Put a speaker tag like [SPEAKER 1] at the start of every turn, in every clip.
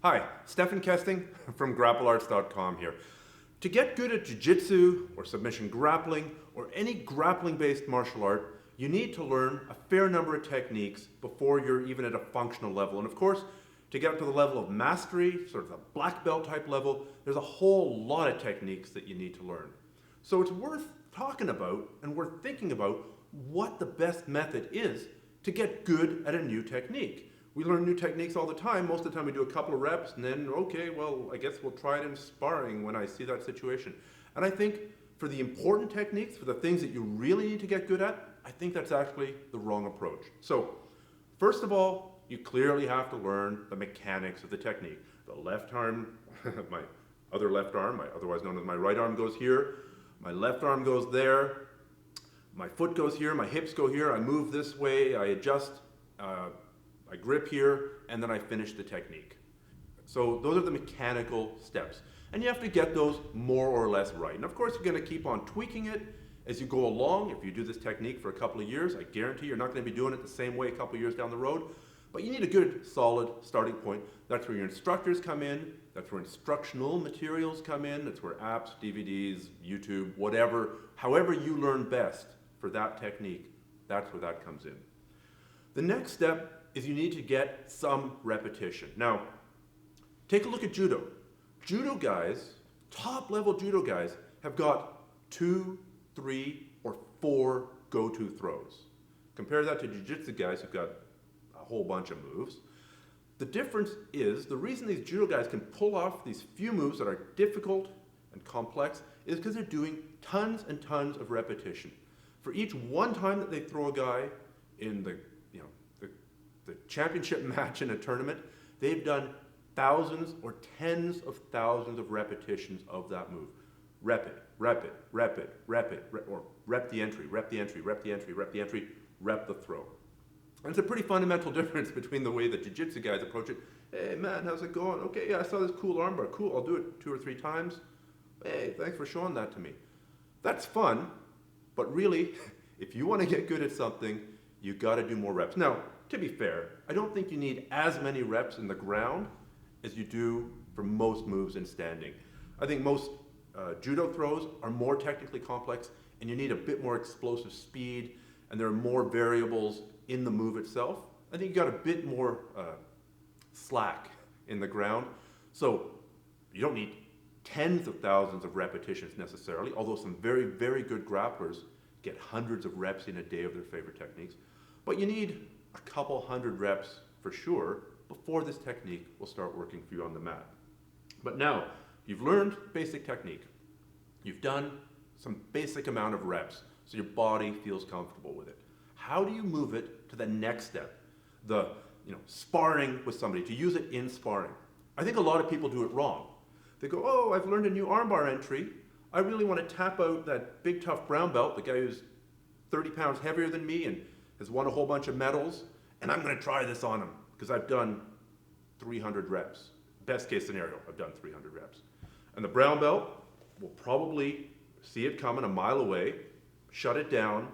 [SPEAKER 1] Hi, Stephan Kesting from GrappleArts.com here. To get good at Jiu-Jitsu or submission grappling or any grappling-based martial art, you need to learn a fair number of techniques before you're even at a functional level. And of course, to get up to the level of mastery, sort of the black belt type level, there's a whole lot of techniques that you need to learn. So it's worth talking about and worth thinking about what the best method is to get good at a new technique. We learn new techniques all the time. Most of the time we do a couple of reps and then, okay, well, I guess we'll try it in sparring when I see that situation. And I think for the important techniques, for the things that you really need to get good at, I think that's actually the wrong approach. So, first of all, you clearly have to learn the mechanics of the technique. The left arm, my other left arm, otherwise known as my right arm, goes here. My left arm goes there. My foot goes here, my hips go here. I move this way, I adjust, I grip here, and then I finish the technique. So those are the mechanical steps. And you have to get those more or less right. And of course, you're going to keep on tweaking it as you go along. If you do this technique for a couple of years, I guarantee you're not going to be doing it the same way a couple of years down the road. But you need a good, solid starting point. That's where your instructors come in. That's where instructional materials come in. That's where apps, DVDs, YouTube, whatever, however you learn best for that technique, that's where that comes in. The next step is you need to get some repetition. Now, take a look at judo. Judo guys, top level judo guys, have got 2, 3, or 4 go-to throws. Compare that to jiu-jitsu guys who've got a whole bunch of moves. The difference is, the reason these judo guys can pull off these few moves that are difficult and complex is because they're doing tons and tons of repetition. For each one time that they throw a guy in the championship match in a tournament, they've done thousands or tens of thousands of repetitions of that move. Rep it, rep it, rep it, rep it, or rep the entry, rep the entry, rep the entry, rep the entry, rep the throw. And it's a pretty fundamental difference between the way the jiu-jitsu guys approach it. Hey man, how's it going? Okay, yeah, I saw this cool armbar. Cool, I'll do it 2 or 3 times. Hey, thanks for showing that to me. That's fun, but really, if you want to get good at something, you got to do more reps. Now, to be fair, I don't think you need as many reps in the ground as you do for most moves in standing. I think most judo throws are more technically complex and you need a bit more explosive speed and there are more variables in the move itself. I think you got a bit more slack in the ground. So you don't need tens of thousands of repetitions necessarily, although some very, very good grapplers get hundreds of reps in a day of their favorite techniques. But you need a couple hundred reps for sure before this technique will start working for you on the mat. But now, you've learned basic technique. You've done some basic amount of reps so your body feels comfortable with it. How do you move it to the next step? The sparring with somebody, to use it in sparring. I think a lot of people do it wrong. They go, oh, I've learned a new armbar entry. I really want to tap out that big tough brown belt, the guy who's 30 pounds heavier than me and has won a whole bunch of medals, and I'm going to try this on him because I've done 300 reps. Best case scenario, I've done 300 reps. And the brown belt will probably see it coming a mile away, shut it down,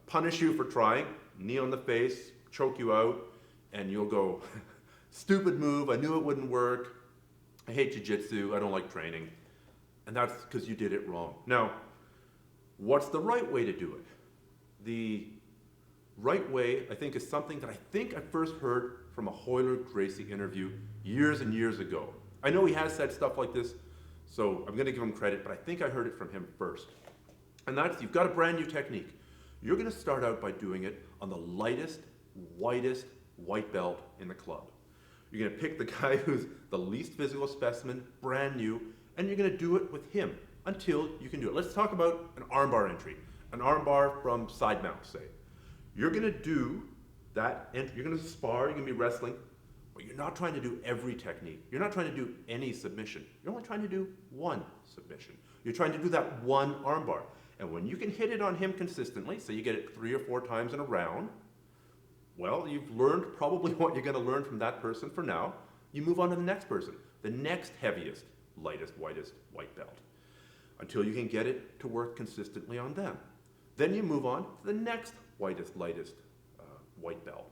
[SPEAKER 1] punish you for trying, knee on the face, choke you out, and you'll go, stupid move, I knew it wouldn't work, I hate jiu-jitsu, I don't like training. And that's because you did it wrong. Now, what's the right way to do it? The right way, I think, is something that I first heard from a Hoyler Gracie interview years and years ago. I know he has said stuff like this, so I'm going to give him credit, but I think I heard it from him first. And that's, you've got a brand new technique. You're going to start out by doing it on the lightest, whitest white belt in the club. You're going to pick the guy who's the least physical specimen, brand new, and you're going to do it with him until you can do it. Let's talk about an armbar entry, an armbar from side mount, say. You're going to do that, and you're going to spar, you're going to be wrestling, but you're not trying to do every technique. You're not trying to do any submission. You're only trying to do one submission. You're trying to do that one armbar. And when you can hit it on him consistently, so you get it 3 or 4 times in a round, well, you've learned probably what you're going to learn from that person for now. You move on to the next person, the next heaviest, lightest, whitest white belt, until you can get it to work consistently on them. Then you move on to the next whitest, lightest white belt.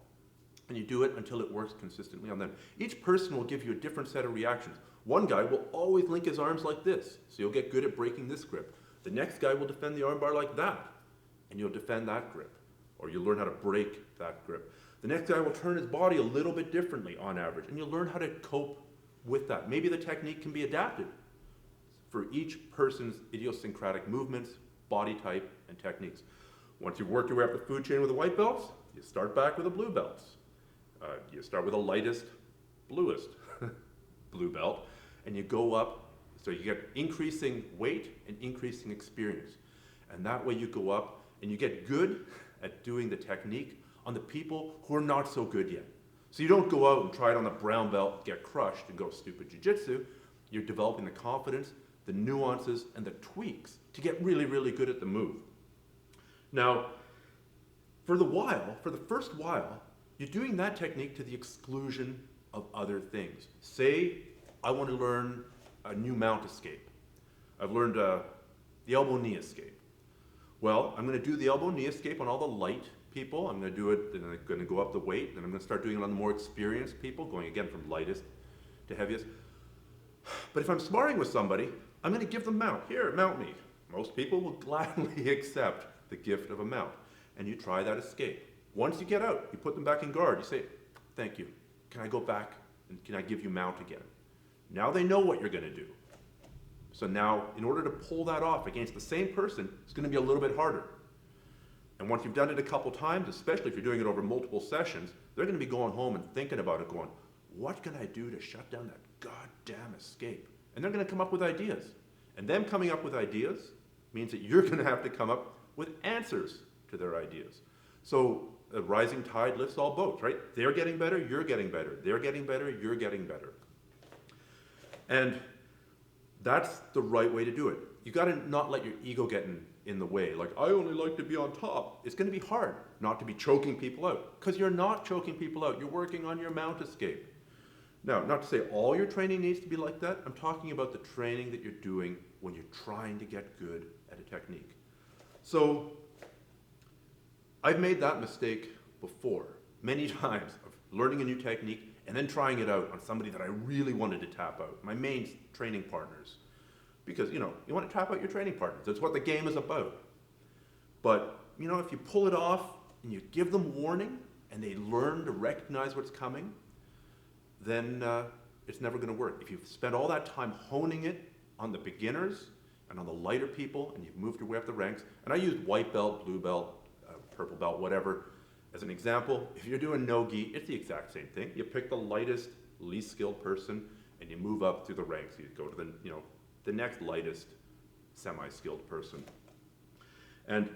[SPEAKER 1] and you do it until it works consistently on them. Each person will give you a different set of reactions. One guy will always link his arms like this, so you'll get good at breaking this grip. The next guy will defend the armbar like that, and you'll defend that grip, or you'll learn how to break that grip. The next guy will turn his body a little bit differently on average, and you'll learn how to cope with that. Maybe the technique can be adapted for each person's idiosyncratic movements, body type, and techniques. Once you've worked your way up the food chain with the white belts, you start back with the blue belts. You start with the lightest, bluest blue belt, and you go up, so you get increasing weight and increasing experience. And that way you go up and you get good at doing the technique on the people who are not so good yet. So you don't go out and try it on the brown belt, get crushed, and go stupid jiu-jitsu. You're developing the confidence, the nuances, and the tweaks to get really, really good at the move. Now, for the first while, you're doing that technique to the exclusion of other things. Say, I want to learn a new mount escape. I've learned the elbow knee escape. Well, I'm going to do the elbow knee escape on all the light people. I'm going to do it, then I'm going to go up the weight, then I'm going to start doing it on the more experienced people, going again from lightest to heaviest. But if I'm sparring with somebody, I'm going to give them mount. Here, mount me. Most people will gladly accept the gift of a mount. And you try that escape. Once you get out, you put them back in guard. You say, thank you. Can I go back and can I give you mount again? Now they know what you're going to do. So now, in order to pull that off against the same person, it's going to be a little bit harder. And once you've done it a couple times, especially if you're doing it over multiple sessions, they're going to be going home and thinking about it, going, what can I do to shut down that goddamn escape? And they're going to come up with ideas. And them coming up with ideas means that you're going to have to come up with answers to their ideas. So a rising tide lifts all boats, right? They're getting better, you're getting better. They're getting better, you're getting better. And that's the right way to do it. You got to not let your ego get in the way. Like, I only like to be on top. It's going to be hard not to be choking people out, because you're not choking people out. You're working on your mount escape. Now, not to say all your training needs to be like that. I'm talking about the training that you're doing when you're trying to get good at a technique. So I've made that mistake before, many times, of learning a new technique and then trying it out on somebody that I really wanted to tap out, my main training partners. Because, you want to tap out your training partners. That's what the game is about. But, if you pull it off and you give them warning and they learn to recognize what's coming, then it's never going to work. If you've spent all that time honing it on the beginners and on the lighter people and you've moved your way up the ranks, and I used white belt, blue belt, purple belt, whatever, as an example. If you're doing no-gi, it's the exact same thing. You pick the lightest, least skilled person and you move up through the ranks. You go to the next lightest, semi-skilled person. And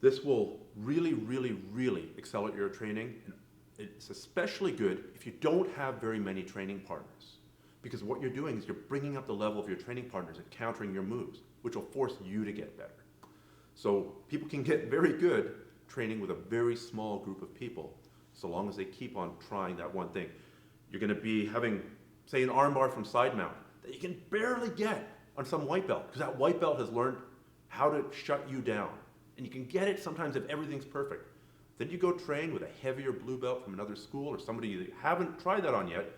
[SPEAKER 1] this will really, really, really accelerate your training. And it's especially good if you don't have very many training partners. Because what you're doing is you're bringing up the level of your training partners and countering your moves, which will force you to get better. So people can get very good training with a very small group of people, so long as they keep on trying that one thing. You're going to be having, say, an armbar from side mount that you can barely get on some white belt, because that white belt has learned how to shut you down. And you can get it sometimes if everything's perfect. Then you go train with a heavier blue belt from another school or somebody you haven't tried that on yet,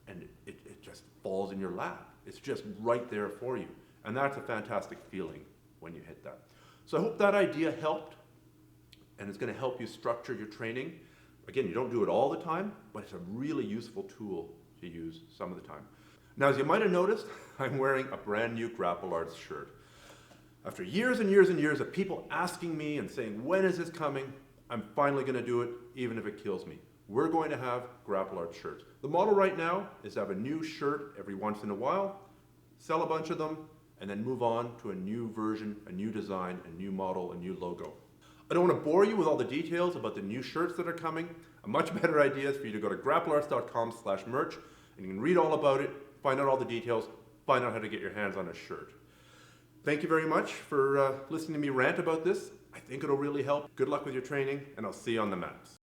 [SPEAKER 1] and it just falls in your lap. It's just right there for you. And that's a fantastic feeling when you hit that. So I hope that idea helped, and it's going to help you structure your training. Again, you don't do it all the time, but it's a really useful tool to use some of the time. Now, as you might have noticed, I'm wearing a brand new Grapple Arts shirt. After years and years and years of people asking me and saying, when is this coming? I'm finally going to do it, even if it kills me. We're going to have Grapple Arts shirts. The model right now is to have a new shirt every once in a while, sell a bunch of them, and then move on to a new version, a new design, a new model, a new logo. I don't want to bore you with all the details about the new shirts that are coming. A much better idea is for you to go to grapplearts.com/merch, and you can read all about it, find out all the details, find out how to get your hands on a shirt. Thank you very much for listening to me rant about this. I think it'll really help. Good luck with your training, and I'll see you on the mats.